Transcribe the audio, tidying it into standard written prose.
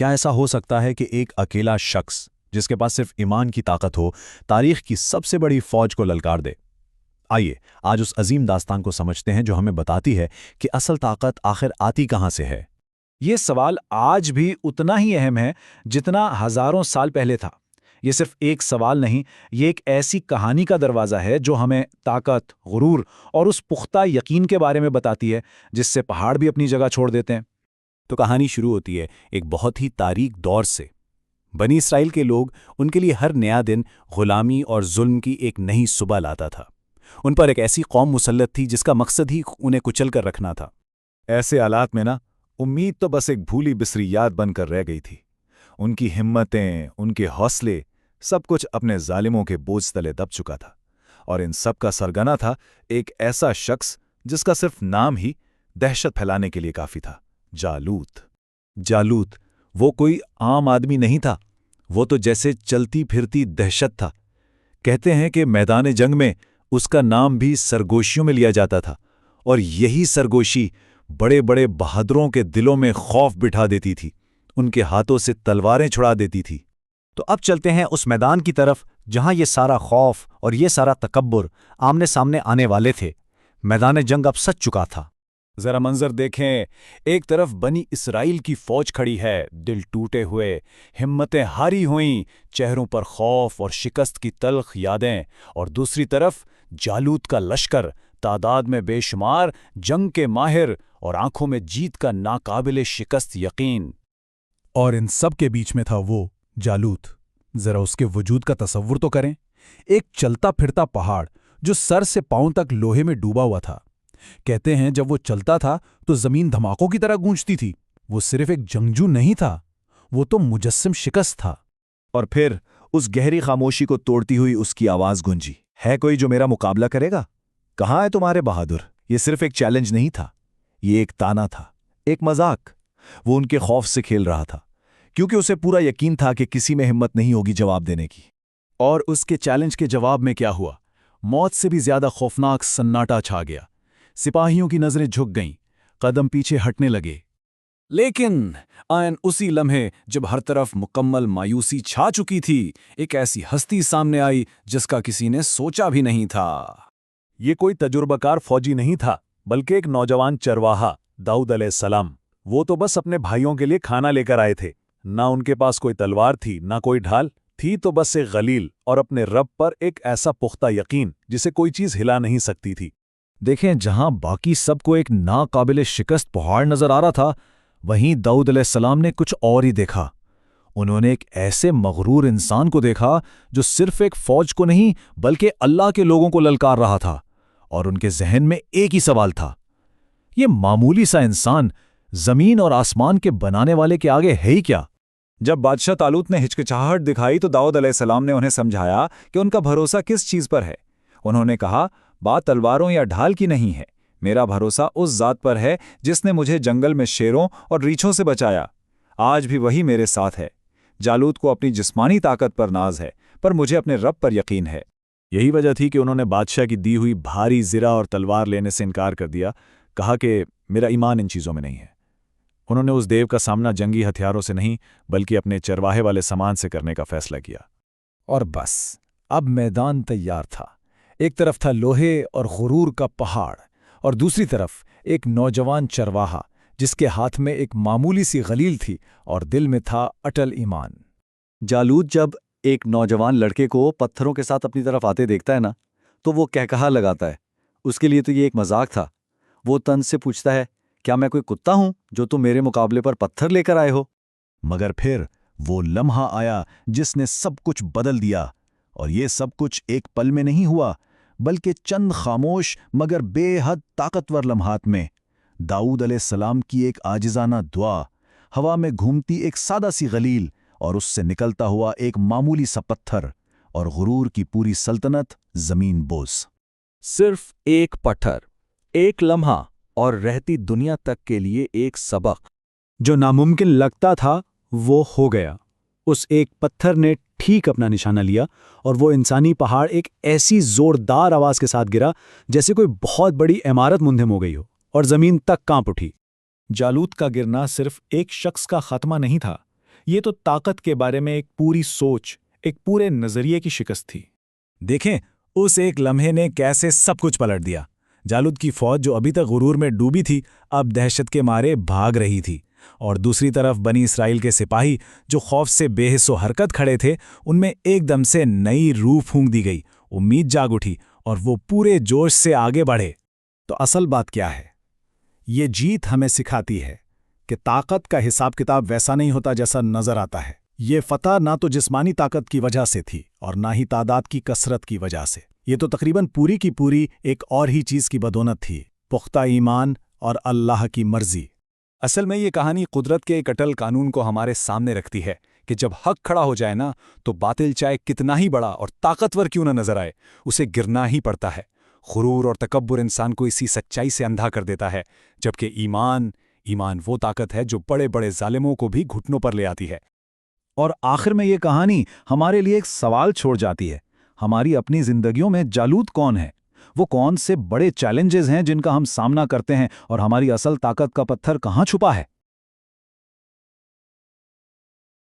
کیا ایسا ہو سکتا ہے کہ ایک اکیلا شخص جس کے پاس صرف ایمان کی طاقت ہو تاریخ کی سب سے بڑی فوج کو للکار دے؟ آئیے آج اس عظیم داستان کو سمجھتے ہیں جو ہمیں بتاتی ہے کہ اصل طاقت آخر آتی کہاں سے ہے۔ یہ سوال آج بھی اتنا ہی اہم ہے جتنا ہزاروں سال پہلے تھا۔ یہ صرف ایک سوال نہیں، یہ ایک ایسی کہانی کا دروازہ ہے جو ہمیں طاقت، غرور اور اس پختہ یقین کے بارے میں بتاتی ہے جس سے پہاڑ بھی اپنی جگہ چھوڑ دیتے ہیں۔ تو کہانی شروع ہوتی ہے ایک بہت ہی تاریک دور سے۔ بنی اسرائیل کے لوگ، ان کے لیے ہر نیا دن غلامی اور ظلم کی ایک نئی صبح لاتا تھا۔ ان پر ایک ایسی قوم مسلط تھی جس کا مقصد ہی انہیں کچل کر رکھنا تھا۔ ایسے حالات میں امید تو بس ایک بھولی بسری یاد بن کر رہ گئی تھی۔ ان کی ہمتیں، ان کے حوصلے، سب کچھ اپنے ظالموں کے بوجھ تلے دب چکا تھا، اور ان سب کا سرگنا تھا ایک ایسا شخص جس کا صرف نام ہی دہشت پھیلانے کے لیے کافی تھا: جالوت۔ جالوت وہ کوئی عام آدمی نہیں تھا، وہ تو جیسے چلتی پھرتی دہشت تھا۔ کہتے ہیں کہ میدان جنگ میں اس کا نام بھی سرگوشیوں میں لیا جاتا تھا، اور یہی سرگوشی بڑے بڑے بہادروں کے دلوں میں خوف بٹھا دیتی تھی، ان کے ہاتھوں سے تلواریں چھڑا دیتی تھی۔ تو اب چلتے ہیں اس میدان کی طرف جہاں یہ سارا خوف اور یہ سارا تکبر آمنے سامنے آنے والے تھے۔ میدان جنگ اب سج چکا تھا۔ ذرا منظر دیکھیں، ایک طرف بنی اسرائیل کی فوج کھڑی ہے، دل ٹوٹے ہوئے، ہمتیں ہاری ہوئیں، چہروں پر خوف اور شکست کی تلخ یادیں، اور دوسری طرف جالوت کا لشکر، تعداد میں بے شمار، جنگ کے ماہر، اور آنکھوں میں جیت کا ناقابل شکست یقین۔ اور ان سب کے بیچ میں تھا وہ جالوت۔ ذرا اس کے وجود کا تصور تو کریں، ایک چلتا پھرتا پہاڑ جو سر سے پاؤں تک لوہے میں ڈوبا ہوا تھا۔ کہتے ہیں جب وہ چلتا تھا تو زمین دھماکوں کی طرح گونجتی تھی۔ وہ صرف ایک جنگجو نہیں تھا، وہ تو مجسم شکست تھا۔ اور پھر اس گہری خاموشی کو توڑتی ہوئی اس کی آواز گونجی: ہے کوئی جو میرا مقابلہ کرے گا؟ کہاں ہے تمہارے بہادر؟ یہ صرف ایک چیلنج نہیں تھا، یہ ایک تانا تھا، ایک مذاق۔ وہ ان کے خوف سے کھیل رہا تھا، کیونکہ اسے پورا یقین تھا کہ کسی میں ہمت نہیں ہوگی جواب دینے کی۔ اور اس کے چیلنج کے جواب میں کیا ہوا؟ موت سے بھی زیادہ خوفناک سناٹا چھا گیا۔ سپاہیوں کی نظریں جھک گئیں، قدم پیچھے ہٹنے لگے۔ لیکن آئین اسی لمحے جب ہر طرف مکمل مایوسی چھا چکی تھی، ایک ایسی ہستی سامنے آئی جس کا کسی نے سوچا بھی نہیں تھا۔ یہ کوئی تجربہ کار فوجی نہیں تھا، بلکہ ایک نوجوان چرواہا، داؤد علیہ السلام۔ وہ تو بس اپنے بھائیوں کے لیے کھانا لے کر آئے تھے۔ نہ ان کے پاس کوئی تلوار تھی، نہ کوئی ڈھال تھی، تو بس ایک غلیل اور اپنے رب پر ایک ایسا پختہ یقین جسے کوئی چیز ہلا نہیں سکتی تھی۔ دیکھیں، جہاں باقی سب کو ایک ناقابل شکست پہاڑ نظر آ رہا تھا، وہیں داؤد علیہ السلام نے کچھ اور ہی دیکھا۔ انہوں نے ایک ایسے مغرور انسان کو دیکھا جو صرف ایک فوج کو نہیں بلکہ اللہ کے لوگوں کو للکار رہا تھا، اور ان کے ذہن میں ایک ہی سوال تھا: یہ معمولی سا انسان زمین اور آسمان کے بنانے والے کے آگے ہے ہی کیا؟ جب بادشاہ طالوت نے ہچکچاہٹ دکھائی تو داؤد علیہ السلام نے انہیں سمجھایا کہ ان کا بھروسہ کس چیز پر ہے۔ انہوں نے کہا، بات تلواروں یا ڈھال کی نہیں ہے، میرا بھروسہ اس ذات پر ہے جس نے مجھے جنگل میں شیروں اور ریچھوں سے بچایا۔ آج بھی وہی میرے ساتھ ہے۔ جالوت کو اپنی جسمانی طاقت پر ناز ہے، پر مجھے اپنے رب پر یقین ہے۔ یہی وجہ تھی کہ انہوں نے بادشاہ کی دی ہوئی بھاری زرہ اور تلوار لینے سے انکار کر دیا، کہا کہ میرا ایمان ان چیزوں میں نہیں ہے۔ انہوں نے اس دیو کا سامنا جنگی ہتھیاروں سے نہیں بلکہ اپنے چرواہے والے سامان سے کرنے کا فیصلہ کیا۔ اور بس اب میدان تیار تھا۔ ایک طرف تھا لوہے اور غرور کا پہاڑ، اور دوسری طرف ایک نوجوان چرواہا جس کے ہاتھ میں ایک معمولی سی غلیل تھی اور دل میں تھا اٹل ایمان۔ جالوت جب ایک نوجوان لڑکے کو پتھروں کے ساتھ اپنی طرف آتے دیکھتا ہے نا، تو وہ کہا لگاتا ہے۔ اس کے لیے تو یہ ایک مذاق تھا۔ وہ طنز سے پوچھتا ہے، کیا میں کوئی کتا ہوں جو تم میرے مقابلے پر پتھر لے کر آئے ہو؟ مگر پھر وہ لمحہ آیا جس نے سب کچھ بدل دیا، اور یہ سب کچھ ایک پل میں نہیں ہوا بلکہ چند خاموش مگر بے حد طاقتور لمحات میں۔ داؤد علیہ السلام کی ایک عاجزانہ دعا، ہوا میں گھومتی ایک سادہ سی غلیل، اور اس سے نکلتا ہوا ایک معمولی سا پتھر، اور غرور کی پوری سلطنت زمین بوس۔ صرف ایک پتھر، ایک لمحہ، اور رہتی دنیا تک کے لیے ایک سبق۔ جو ناممکن لگتا تھا وہ ہو گیا۔ اس ایک پتھر نے ٹھیک اپنا نشانہ لیا، اور وہ انسانی پہاڑ ایک ایسی زوردار آواز کے ساتھ گرا جیسے کوئی بہت بڑی عمارت منہدم ہو گئی ہو، اور زمین تک کانپ اٹھی۔ جالوت کا گرنا صرف ایک شخص کا خاتمہ نہیں تھا، یہ تو طاقت کے بارے میں ایک پوری سوچ، ایک پورے نظریے کی شکست تھی۔ دیکھیں اس ایک لمحے نے کیسے سب کچھ پلٹ دیا۔ جالوت کی فوج جو ابھی تک غرور میں ڈوبی تھی اب دہشت کے مارے بھاگ رہی تھی، اور دوسری طرف بنی اسرائیل کے سپاہی جو خوف سے بے حس و حرکت کھڑے تھے، ان میں ایک دم سے نئی روح پھونک دی گئی، امید جاگ اٹھی اور وہ پورے جوش سے آگے بڑھے۔ تو اصل بات کیا ہے؟ یہ جیت ہمیں سکھاتی ہے کہ طاقت کا حساب کتاب ویسا نہیں ہوتا جیسا نظر آتا ہے۔ یہ فتح نہ تو جسمانی طاقت کی وجہ سے تھی اور نہ ہی تعداد کی کثرت کی وجہ سے، یہ تو تقریباً پوری کی پوری ایک اور ہی چیز کی بدولت تھی، پختہ ایمان اور اللہ کی مرضی۔ اصل میں یہ کہانی قدرت کے ایک اٹل قانون کو ہمارے سامنے رکھتی ہے کہ جب حق کھڑا ہو جائے نا تو باطل چاہے کتنا ہی بڑا اور طاقتور کیوں نہ نظر آئے، اسے گرنا ہی پڑتا ہے۔ غرور اور تکبر انسان کو اسی سچائی سے اندھا کر دیتا ہے، جبکہ ایمان وہ طاقت ہے جو بڑے بڑے ظالموں کو بھی گھٹنوں پر لے آتی ہے۔ اور آخر میں یہ کہانی ہمارے لیے ایک سوال چھوڑ جاتی ہے، ہماری اپنی زندگیوں میں جالوت کون ہے؟ وہ کون سے بڑے چیلنجز ہیں جن کا ہم سامنا کرتے ہیں، اور ہماری اصل طاقت کا پتھر کہاں چھپا ہے؟